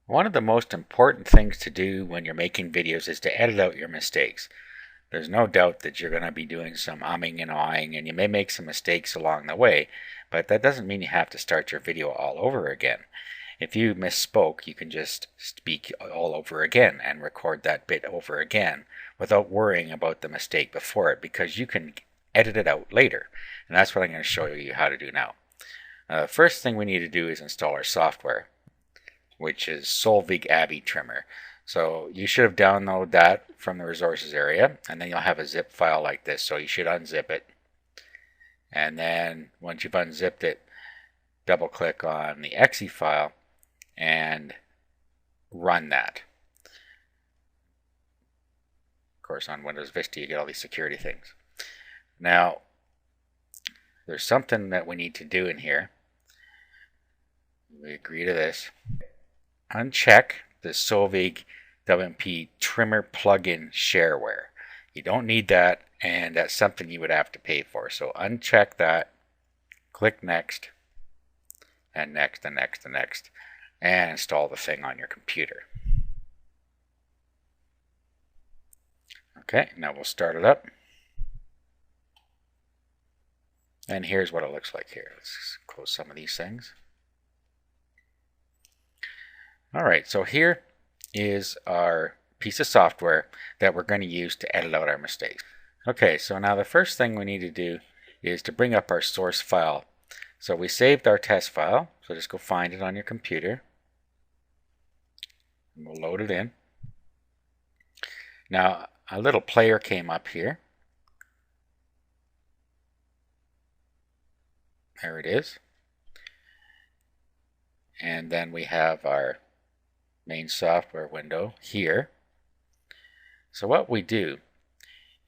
One of the most important things to do when you're making videos is to edit out your mistakes. There's no doubt that you're going to be doing some umming and ahhing, and you may make some mistakes along the way, but that doesn't mean you have to start your video all over again. If you misspoke, you can just speak all over again and record that bit over again without worrying about the mistake before it, because you can edit it out later. And that's what I'm going to show you how to do now. First thing we need to do is install our software, which is Solveig Abbey Trimmer. So you should have downloaded that from the resources area, and then you'll have a zip file like this. So you should unzip it, and then once you've unzipped it, double click on the exe file and run that. Of course, on Windows Vista you get all these security things. Now there's something that we need to do in here. We agree to this. Uncheck the Solveig WMP Trimmer plugin shareware. You don't need that, and that's something you would have to pay for. So uncheck that, click next, and next, and next, and next, and install the thing on your computer. Okay, now we'll start it up. And here's what it looks like here. Let's close some of these things. Alright, so here is our piece of software that we're going to use to edit out our mistakes. Okay, so now the first thing we need to do is to bring up our source file. So we saved our test file, so just go find it on your computer. And we'll load it in. Now a little player came up here. There it is. And then we have our main software window here. So what we do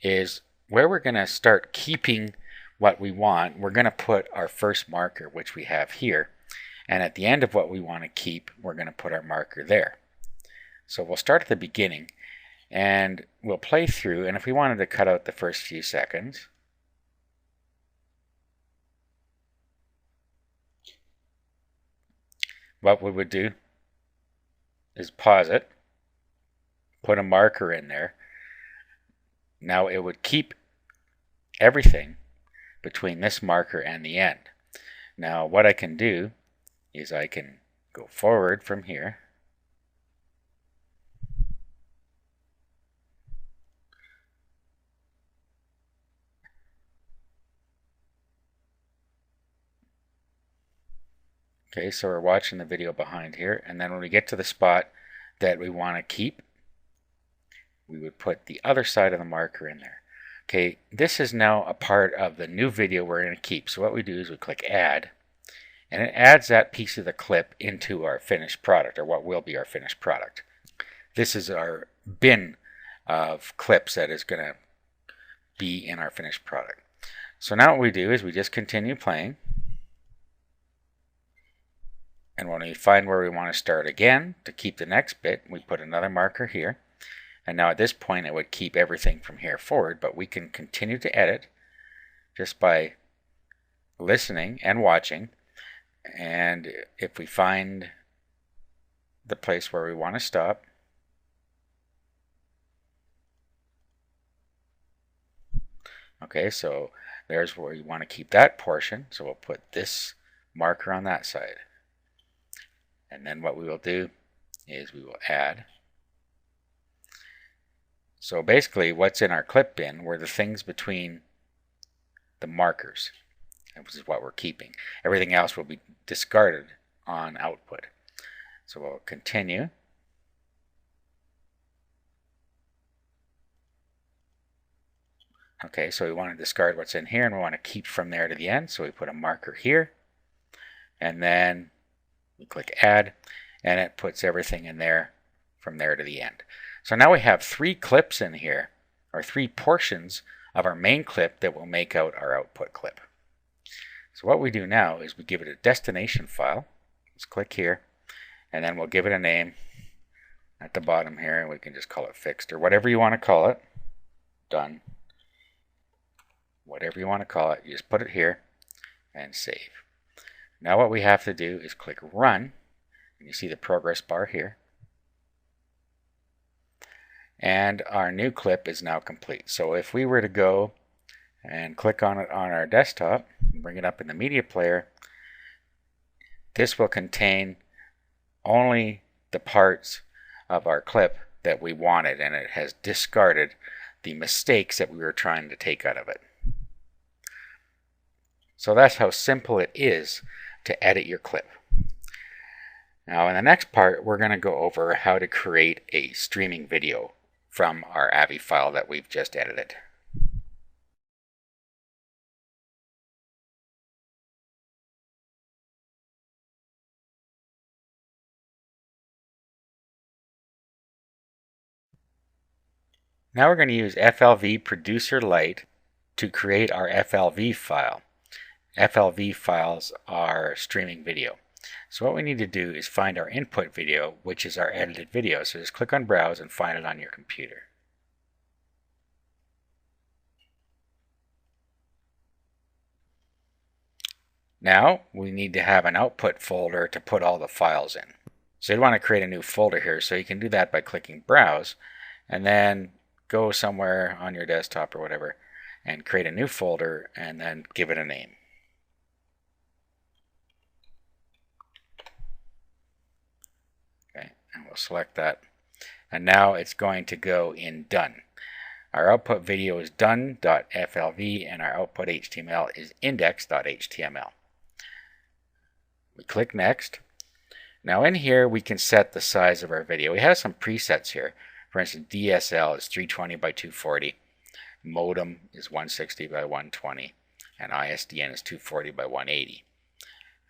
is, where we're going to start keeping what we want, we're going to put our first marker, which we have here, and at the end of what we want to keep, we're going to put our marker there. So we'll start at the beginning and we'll play through, and if we wanted to cut out the first few seconds, what we would do is pause it, put a marker in there. Now it would keep everything between this marker and the end. Now what I can do is I can go forward from here. Okay, so we're watching the video behind here, and then when we get to the spot that we want to keep, we would put the other side of the marker in there. Okay, this is now a part of the new video we're going to keep. So what we do is we click Add, and it adds that piece of the clip into our finished product, or what will be our finished product. This is our bin of clips that is going to be in our finished product. So now what we do is we just continue playing. And when we find where we want to start again, to keep the next bit, we put another marker here. And now at this point it would keep everything from here forward, but we can continue to edit just by listening and watching. And if we find the place where we want to stop, okay, so there's where you want to keep that portion, so we'll put this marker on that side. And then what we will do is we will add. So basically what's in our clip bin were the things between the markers. This is what we're keeping. Everything else will be discarded on output. So we'll continue. Okay, so we want to discard what's in here and we want to keep from there to the end. So we put a marker here, and then we click Add, and it puts everything in there from there to the end. So now we have 3 clips in here, or 3 portions of our main clip that will make out our output clip. So what we do now is we give it a destination file. Let's click here, and then we'll give it a name at the bottom here, and we can just call it fixed, or whatever you want to call it. Done. Whatever you want to call it, you just put it here and save. Now what we have to do is click Run, and you see the progress bar here. and our new clip is now complete. So if we were to go and click on it on our desktop, bring it up in the media player, this will contain only the parts of our clip that we wanted, and it has discarded the mistakes that we were trying to take out of it. So that's how simple it is to edit your clip. Now in the next part, we're going to go over how to create a streaming video from our AVI file that we've just edited. Now we're going to use FLV Producer Lite to create our FLV file. FLV files are streaming video. So what we need to do is find our input video, which is our edited video. So just click on Browse and find it on your computer. Now we need to have an output folder to put all the files in. So you'd want to create a new folder here. So you can do that by clicking Browse and then go somewhere on your desktop or whatever and create a new folder and then give it a name. Okay, and we'll select that. And now it's going to go in Done. Our output video is done.flv and our output HTML is index.html. We click Next. Now in here we can set the size of our video. We have some presets here. For instance, DSL is 320 by 240, modem is 160 by 120, and ISDN is 240 by 180.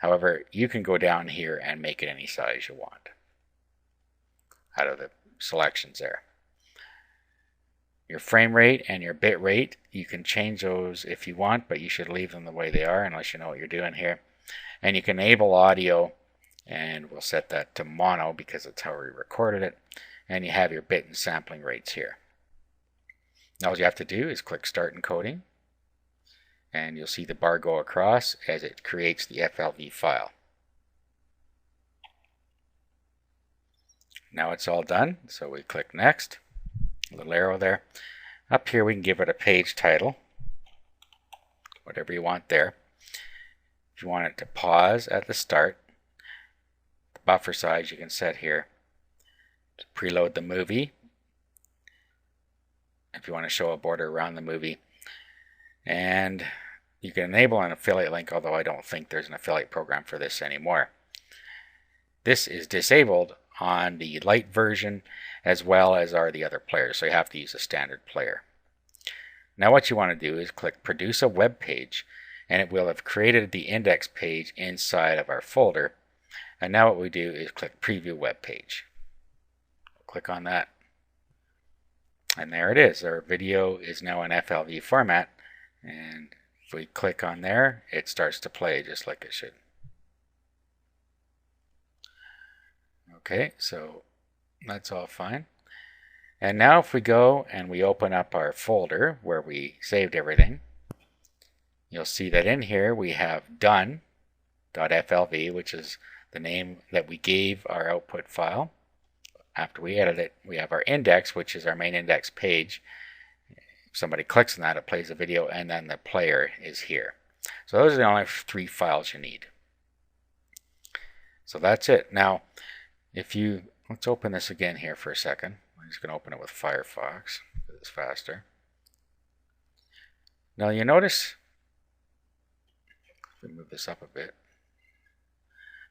However, you can go down here and make it any size you want out of the selections there. Your frame rate and your bit rate, you can change those if you want, but you should leave them the way they are unless you know what you're doing here. And you can enable audio, and we'll set that to mono because that's how we recorded it. And you have your bit and sampling rates here. Now all you have to do is click Start Encoding, and you'll see the bar go across as it creates the FLV file. Now it's all done, so we click Next, a little arrow there. Up here we can give it a page title, whatever you want there. If you want it to pause at the start, the buffer size you can set here. To preload the movie, if you want to show a border around the movie, and you can enable an affiliate link, although I don't think there's an affiliate program for this anymore. This is disabled on the Lite version as well as are the other players, so you have to use a standard player. Now what you want to do is click Produce a Web Page, and it will have created the index page inside of our folder. And now what we do is click Preview Web Page. Click on that, and there it is. Our video is now in FLV format, and if we click on there, it starts to play just like it should. Okay, so that's all fine. And now if we go and we open up our folder where we saved everything, you'll see that in here we have done.flv, which is the name that we gave our output file. After we edit it, we have our index, which is our main index page. If somebody clicks on that, it plays a video, and then the player is here. So those are the only 3 files you need. So that's it. Now, let's open this again here for a second. I'm just going to open it with Firefox, because it's faster. Now you notice, if we move this up a bit,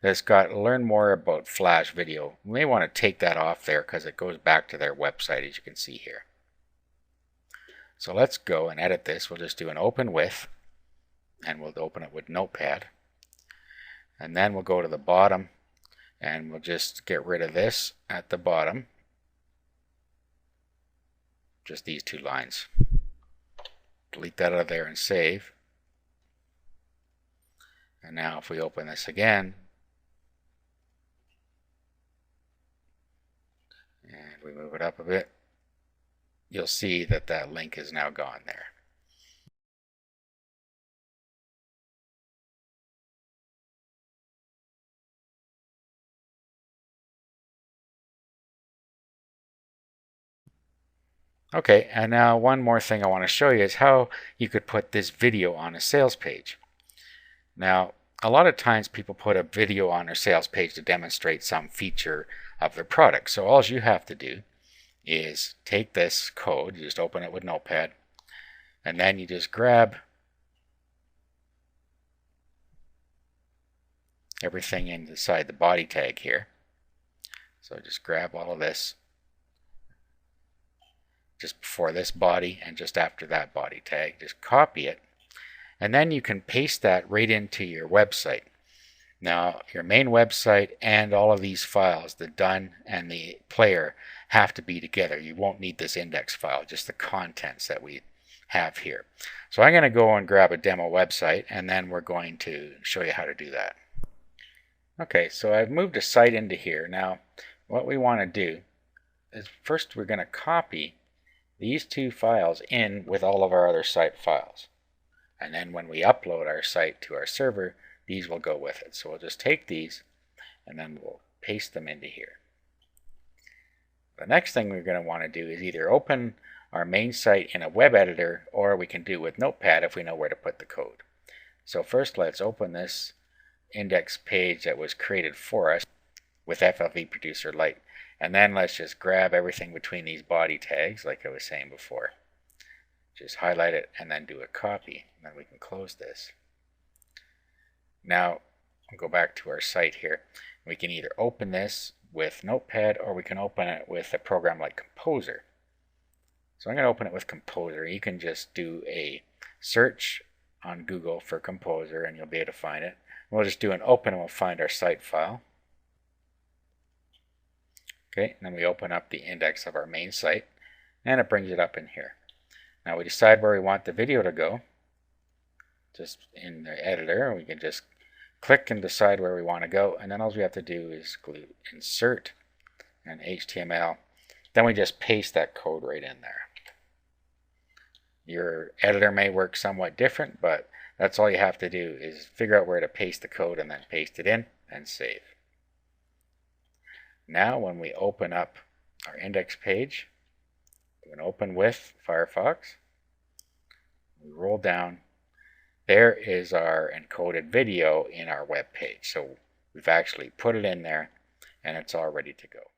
that's got learn more about Flash video. You may want to take that off there because it goes back to their website, as you can see here. So let's go and edit this. We'll just do an open with, and we'll open it with Notepad. And then we'll go to the bottom, and we'll just get rid of this at the bottom. Just these 2 lines. Delete that out of there and save. And now if we open this again, and we move it up a bit, you'll see that that link is now gone there. Okay, and now one more thing I want to show you is how you could put this video on a sales page. Now, a lot of times people put a video on their sales page to demonstrate some feature of their product. So all you have to do is take this code, you just open it with Notepad, and then you just grab everything inside the body tag here. So just grab all of this just before this body and just after that body tag. Just copy it, and then you can paste that right into your website. Now, your main website and all of these files, the done and the player, have to be together. You won't need this index file, just the contents that we have here. So I'm going to go and grab a demo website, and then we're going to show you how to do that. Okay, so I've moved a site into here. Now, what we want to do is first we're going to copy these two files in with all of our other site files. And then when we upload our site to our server, these will go with it. So we'll just take these and then we'll paste them into here. The next thing we're going to want to do is either open our main site in a web editor, or we can do with Notepad if we know where to put the code. So first let's open this index page that was created for us with FLV Producer Lite. And then let's just grab everything between these body tags like I was saying before. Just highlight it and then do a copy. And then we can close this. Now, we'll go back to our site here. We can either open this with Notepad, or we can open it with a program like Composer. So I'm going to open it with Composer. You can just do a search on Google for Composer and you'll be able to find it. We'll just do an open and we'll find our site file. Okay, and then we open up the index of our main site and it brings it up in here. Now we decide where we want the video to go. Just in the editor, we can just click and decide where we want to go, and then all we have to do is insert and HTML. Then we just paste that code right in there. Your editor may work somewhat different, but that's all you have to do is figure out where to paste the code and then paste it in and save. Now when we open up our index page, we can open with Firefox. We roll down. There is our encoded video in our web page. So we've actually put it in there and it's all ready to go.